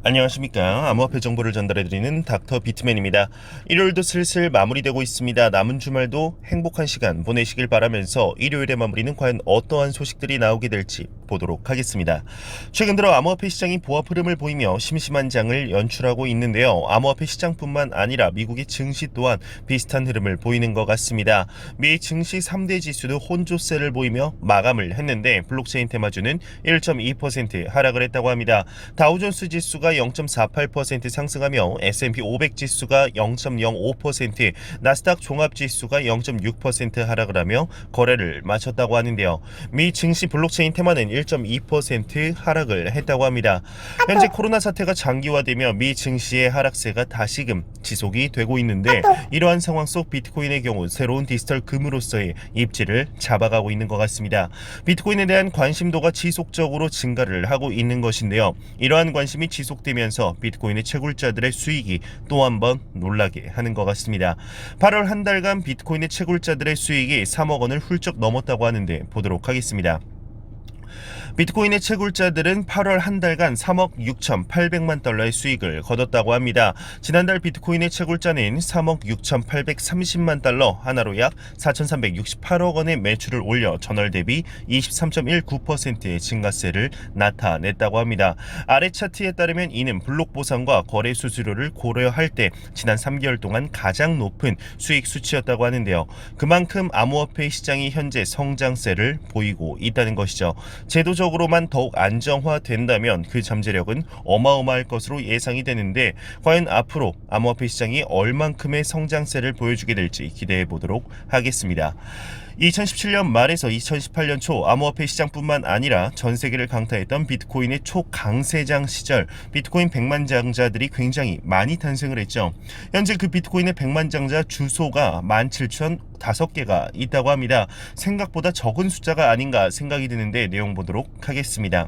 안녕하십니까. 암호화폐 정보를 전달해드리는 닥터 비트맨입니다. 일요일도 슬슬 마무리되고 있습니다. 남은 주말도 행복한 시간 보내시길 바라면서 일요일의 마무리는 과연 어떠한 소식들이 나오게 될지 보도록 하겠습니다. 최근 들어 암호화폐 시장이 보합 흐름을 보이며 심심한 장을 연출하고 있는데요. 암호화폐 시장뿐만 아니라 미국의 증시 또한 비슷한 흐름을 보이는 것 같습니다. 미 증시 3대 지수도 혼조세를 보이며 마감을 했는데 블록체인 테마주는 1.2% 하락을 했다고 합니다. 다우존스 지수가 0.48% 상승하며 S&P 500 지수가 0.05%, 나스닥 종합지수가 0.6% 하락을 하며 거래를 마쳤다고 하는데요. 미 증시 블록체인 테마는 1.2% 하락을 했다고 합니다. 현재 코로나 사태가 장기화되며 미 증시의 하락세가 다시금 지속이 되고 있는데 이러한 상황 속 비트코인의 경우 새로운 디지털 금으로서의 입지를 잡아가고 있는 것 같습니다. 비트코인에 대한 관심도가 지속적으로 증가를 하고 있는 것인데요. 이러한 관심이 지속되면서 비트코인의 채굴자들의 수익이 또 한 번 놀라게 하는 것 같습니다. 8월 한 달간 비트코인의 채굴자들의 수익이 3억 원을 훌쩍 넘었다고 하는데 보도록 하겠습니다. 비트코인의 채굴자들은 8월 한 달간 3억 6,800만 달러의 수익을 거뒀다고 합니다. 지난달 비트코인의 채굴자는 3억 6,830만 달러, 하나로 약 4,368억 원의 매출을 올려 전월 대비 23.19%의 증가세를 나타냈다고 합니다. 아래 차트에 따르면 이는 블록 보상과 거래 수수료를 고려할 때 지난 3개월 동안 가장 높은 수익 수치였다고 하는데요. 그만큼 암호화폐 시장이 현재 성장세를 보이고 있다는 것이죠. 제도적으로만 더욱 안정화된다면 그 잠재력은 어마어마할 것으로 예상이 되는데 과연 앞으로 암호화폐 시장이 얼만큼의 성장세를 보여주게 될지 기대해 보도록 하겠습니다. 2017년 말에서 2018년 초 암호화폐 시장뿐만 아니라 전 세계를 강타했던 비트코인의 초강세장 시절 비트코인 백만장자들이 굉장히 많이 탄생을 했죠. 현재 그 비트코인의 백만장자 주소가 17,005개가 있다고 합니다. 생각보다 적은 숫자가 아닌가 생각이 드는데 내용 보도록 하겠습니다.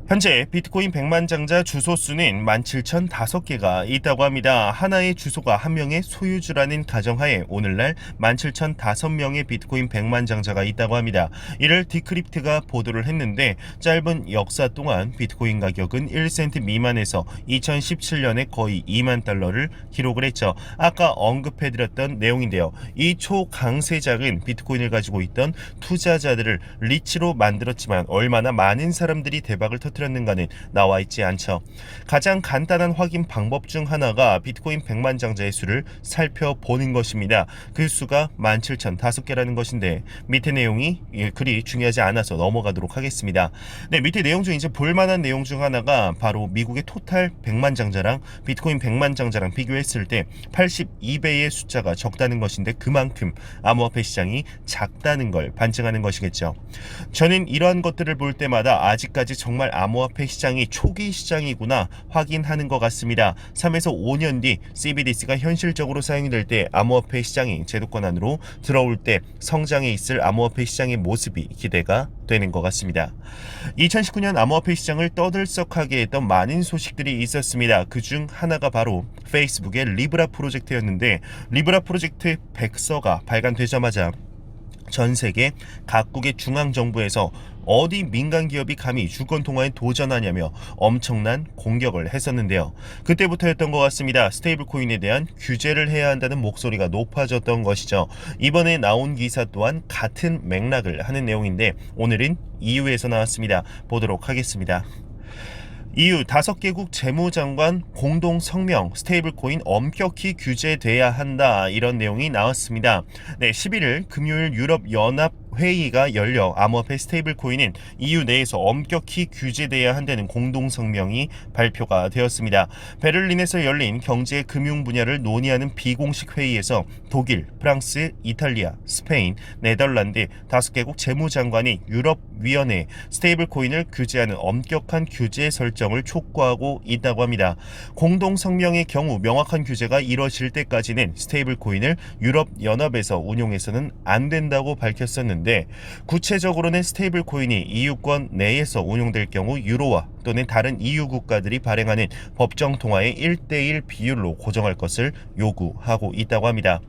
현재 비트코인 백만장자 주소 수는 17,005개가 있다고 합니다. 하나의 주소가 한 명의 소유주라는 가정하에 오늘날 17,005명의 비트코인 백만장자가 있다고 합니다. 이를 디크립트가 보도를 했는데 짧은 역사 동안 비트코인 가격은 1센트 미만에서 2017년에 거의 2만 달러를 기록을 했죠. 아까 언급해드렸던 내용인데요. 이 초강세장은 비트코인을 가지고 있던 투자자들을 리치로 만들었지만 얼마나 많은 사람들이 대박을 터뜨렸는가는 나와 있지 않죠. 가장 간단한 확인 방법 중 하나가 비트코인 백만장자의 수를 살펴보는 것입니다. 그 수가 17,005개라는 것인데 밑에 내용이 그리 중요하지 않아서 넘어가도록 하겠습니다. 네, 밑에 내용 중 이제 볼만한 내용 중 하나가 바로 미국의 토탈 백만장자랑 비트코인 백만장자랑 비교했을 때 82배의 숫자가 적다는 것인데 그만큼 암호화폐 시장이 작다는 걸 반증하는 것이겠죠. 저는 이러한 것들을 볼 때마다 아직까지 정말 암호화폐 시장이 초기 시장이구나 확인하는 것 같습니다. 3에서 5년 뒤 CBDC가 현실적으로 사용이 될 때 암호화폐 시장이 제도권 안으로 들어올 때 성장해 있을 암호화폐 시장의 모습이 기대가 되는 것 같습니다. 2019년 암호화폐 시장을 떠들썩하게 했던 많은 소식들이 있었습니다. 그중 하나가 바로 페이스북의 리브라 프로젝트였는데 리브라 프로젝트 백서가 발간되자마자 전 세계 각국의 중앙정부에서 어디 민간 기업이 감히 주권 통화에 도전하냐며 엄청난 공격을 했었는데요. 그때부터였던 것 같습니다. 스테이블 코인에 대한 규제를 해야 한다는 목소리가 높아졌던 것이죠. 이번에 나온 기사 또한 같은 맥락을 하는 내용인데 오늘은 EU에서 나왔습니다. 보도록 하겠습니다. EU 5개국 재무장관 공동 성명 스테이블코인 엄격히 규제돼야 한다 이런 내용이 나왔습니다. 네, 11일 금요일 유럽연합 회의가 열려 암호화폐 스테이블코인은 EU 내에서 엄격히 규제돼야 한다는 공동성명이 발표가 되었습니다. 베를린에서 열린 경제 금융 분야를 논의하는 비공식 회의에서 독일, 프랑스, 이탈리아, 스페인, 네덜란드 5개국 재무장관이 유럽위원회에 스테이블코인을 규제하는 엄격한 규제 설정을 촉구하고 있다고 합니다. 공동성명의 경우 명확한 규제가 이뤄질 때까지는 스테이블코인을 유럽연합에서 운용해서는 안 된다고 밝혔었는데 구체적으로는 스테이블 코인이 EU권 내에서 운용될 경우 유로화 또는 다른 EU 국가들이 발행하는 법정 통화의 1:1 비율로 고정할 것을 요구하고 있다고 합니다.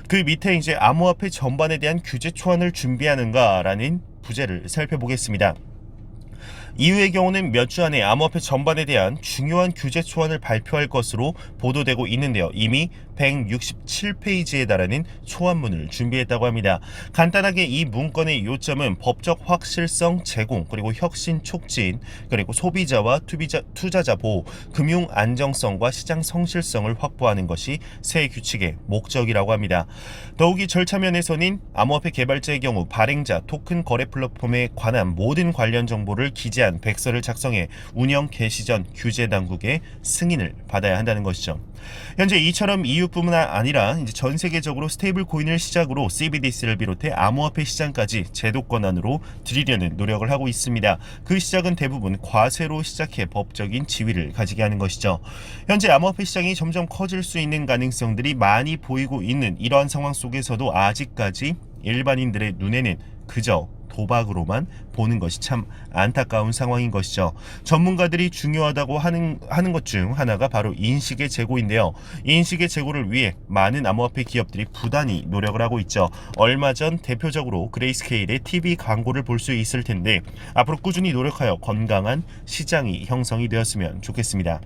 그 밑에 이제 암호화폐 전반에 대한 규제 초안을 준비하는가라는 부제를 살펴보겠습니다. 이후의 경우는 몇 주 안에 암호화폐 전반에 대한 중요한 규제 초안을 발표할 것으로 보도되고 있는데요. 이미 167페이지에 달하는 초안문을 준비했다고 합니다. 간단하게 이 문건의 요점은 법적 확실성 제공, 그리고 혁신 촉진, 그리고 소비자와 투자자 보호, 금융 안정성과 시장 성실성을 확보하는 것이 새 규칙의 목적이라고 합니다. 더욱이 절차 면에서는 암호화폐 개발자의 경우 발행자, 토큰 거래 플랫폼에 관한 모든 관련 정보를 기재한 백서를 작성해 운영 개시 전 규제 당국의 승인을 받아야 한다는 것이죠. 현재 이처럼 EU뿐만 아니라 이제 전 세계적으로 스테이블 코인을 시작으로 CBDC를 비롯해 암호화폐 시장까지 제도권 안으로 들이려는 노력을 하고 있습니다. 그 시작은 대부분 과세로 시작해 법적인 지위를 가지게 하는 것이죠. 현재 암호화폐 시장이 점점 커질 수 있는 가능성들이 많이 보이고 있는 이러한 상황 속에서도 아직까지 일반인들의 눈에는 그저 도박으로만 보는 것이 참 안타까운 상황인 것이죠. 전문가들이 중요하다고 하는 것 중 하나가 바로 인식의 제고인데요. 인식의 제고를 위해 많은 암호화폐 기업들이 부단히 노력을 하고 있죠. 얼마 전 대표적으로 그레이스케일의 TV 광고를 볼 수 있을 텐데 앞으로 꾸준히 노력하여 건강한 시장이 형성이 되었으면 좋겠습니다.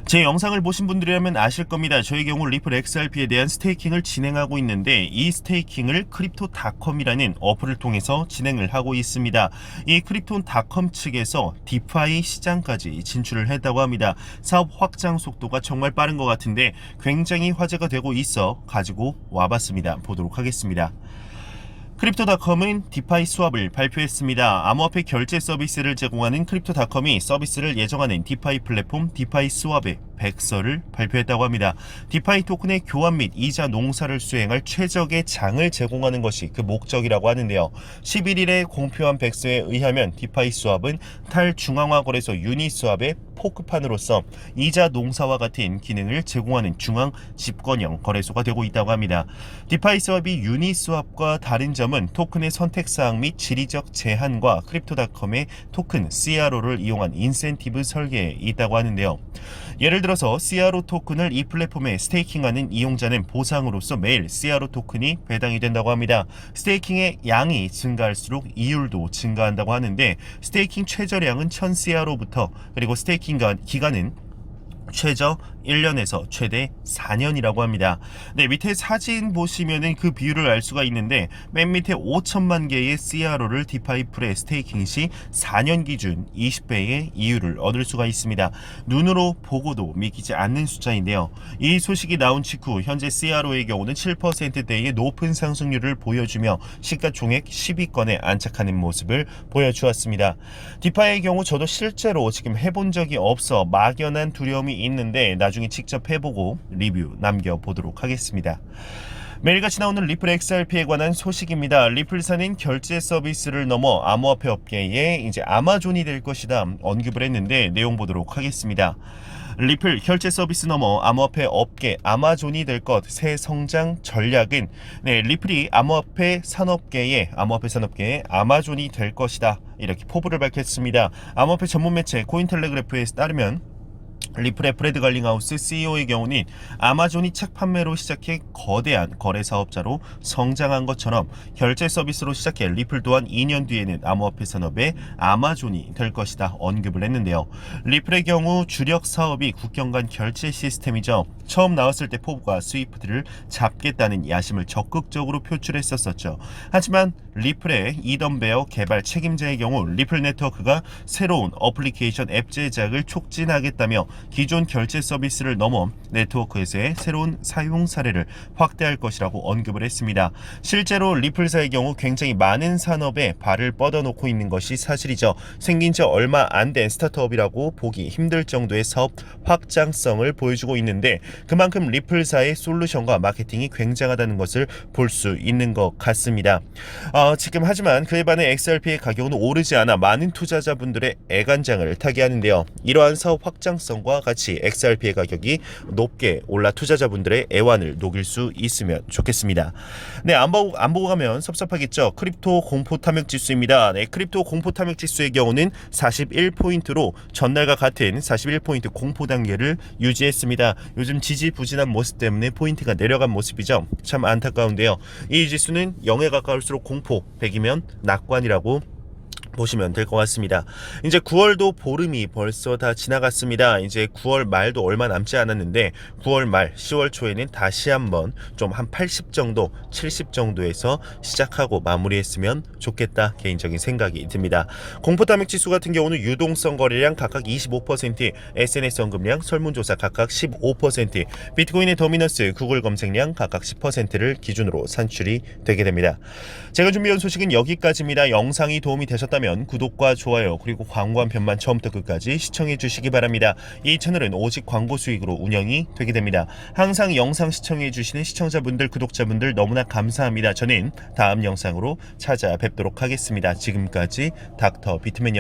제 영상을 보신 분들이라면 아실 겁니다. 저의 경우 리플 XRP에 대한 스테이킹을 진행하고 있는데 이 스테이킹을 크립토닷컴이라는 어플을 통해서 진행을 하고 있습니다. 이 크립토닷컴 측에서 디파이 시장까지 진출을 했다고 합니다. 사업 확장 속도가 정말 빠른 것 같은데 굉장히 화제가 되고 있어 가지고 와봤습니다. 보도록 하겠습니다. 크립토닷컴은 디파이 수합을 발표했습니다. 암호화폐 결제 서비스를 제공하는 크립토닷컴이 서비스를 예정하는 디파이 플랫폼 디파이 수합의 백서를 발표했다고 합니다. 디파이 토큰의 교환 및 이자 농사를 수행할 최적의 장을 제공하는 것이 그 목적이라고 하는데요. 11일에 공표한 백서에 의하면 디파이 수합은 탈중앙화 거래소 유니스왑의 포크판으로서 이자 농사와 같은 기능을 제공하는 중앙 집권형 거래소가 되고 있다고 합니다. 디파이 수합이 유니스왑과 다른 점은 토큰의 선택사항 및 지리적 제한과 크립토닷컴의 토큰 CRO를 이용한 인센티브 설계에 있다고 하는데요. 예를 들어서 CRO 토큰을 이 플랫폼에 스테이킹하는 이용자는 보상으로서 매일 CRO 토큰이 배당이 된다고 합니다. 스테이킹의 양이 증가할수록 이율도 증가한다고 하는데 스테이킹 최저량은 1000CRO부터 그리고 스테이킹 기간은 최저 1년에서 최대 4년이라고 합니다. 네, 밑에 사진 보시면은 그 비율을 알 수가 있는데 맨 밑에 5천만 개의 CRO를 디파이 풀에 스테이킹 시 4년 기준 20배의 이율을 얻을 수가 있습니다. 눈으로 보고도 믿기지 않는 숫자인데요. 이 소식이 나온 직후 현재 CRO의 경우는 7%대의 높은 상승률을 보여주며 시가총액 10위권에 안착하는 모습을 보여주었습니다. 디파이의 경우 저도 실제로 지금 해본 적이 없어 막연한 두려움이 있는데 나중에 직접 해보고 리뷰 남겨보도록 하겠습니다. 매일같이 나오는 리플 XRP에 관한 소식입니다. 리플사는 결제 서비스를 넘어 암호화폐 업계에 이제 아마존이 될 것이다 언급을 했는데 내용 보도록 하겠습니다. 리플 결제 서비스 넘어 암호화폐 업계 아마존이 될 것 새 성장 전략은 리플이 암호화폐 산업계의 아마존이 될 것이다 이렇게 포부를 밝혔습니다. 암호화폐 전문 매체 코인텔레그래프에 따르면 리플의 프레드 갈링하우스 CEO의 경우는 아마존이 책 판매로 시작해 거대한 거래 사업자로 성장한 것처럼 결제 서비스로 시작해 리플 또한 2년 뒤에는 암호화폐 산업의 아마존이 될 것이다 언급을 했는데요. 리플의 경우 주력 사업이 국경 간 결제 시스템이죠. 처음 나왔을 때 포브가 스위프트를 잡겠다는 야심을 적극적으로 표출했었죠. 하지만 리플의 이던 베어 개발 책임자의 경우 리플 네트워크가 새로운 어플리케이션 앱 제작을 촉진하겠다며 기존 결제 서비스를 넘어 네트워크에서의 새로운 사용 사례를 확대할 것이라고 언급을 했습니다. 실제로 리플사의 경우 굉장히 많은 산업에 발을 뻗어놓고 있는 것이 사실이죠. 생긴 지 얼마 안 된 스타트업이라고 보기 힘들 정도의 사업 확장성을 보여주고 있는데 그만큼 리플사의 솔루션과 마케팅이 굉장하다는 것을 볼 수 있는 것 같습니다. 지금 하지만 그에 반해 XRP의 가격은 오르지 않아 많은 투자자분들의 애간장을 타게 하는데요. 이러한 사업 확장성과 같이 XRP의 가격이 높게 올라 투자자분들의 애환을 녹일 수 있으면 좋겠습니다. 네, 안 보고 가면 섭섭하겠죠. 크립토 공포 탐욕 지수입니다. 네, 크립토 공포 탐욕 지수의 경우는 41포인트로 전날과 같은 41포인트 공포 단계를 유지했습니다. 요즘 지지부진한 모습 때문에 포인트가 내려간 모습이죠. 참 안타까운데요. 이 지수는 0에 가까울수록 공포, 100이면 낙관이라고 보시면 될 것 같습니다. 이제 9월도 보름이 벌써 다 지나갔습니다. 이제 9월 말도 얼마 남지 않았는데 9월 말 10월 초에는 다시 한번 좀 한 80 정도 70 정도에서 시작하고 마무리했으면 좋겠다 개인적인 생각이 듭니다. 공포탐욕 지수 같은 경우는 유동성 거래량 각각 25%, SNS 언급량, 설문조사 각각 15%, 비트코인의 도미넌스, 구글 검색량 각각 10%를 기준으로 산출이 되게 됩니다. 제가 준비한 소식은 여기까지입니다. 영상이 도움이 되셨다면 구독과 좋아요 그리고 광고 한 편만 처음부터 끝까지 시청해 주시기 바랍니다. 이 채널은 오직 광고 수익으로 운영이 되게 됩니다. 항상 영상 시청해 주시는 시청자분들 구독자분들 너무나 감사합니다. 저는 다음 영상으로 찾아뵙도록 하겠습니다. 지금까지 닥터 비트맨이었습니다.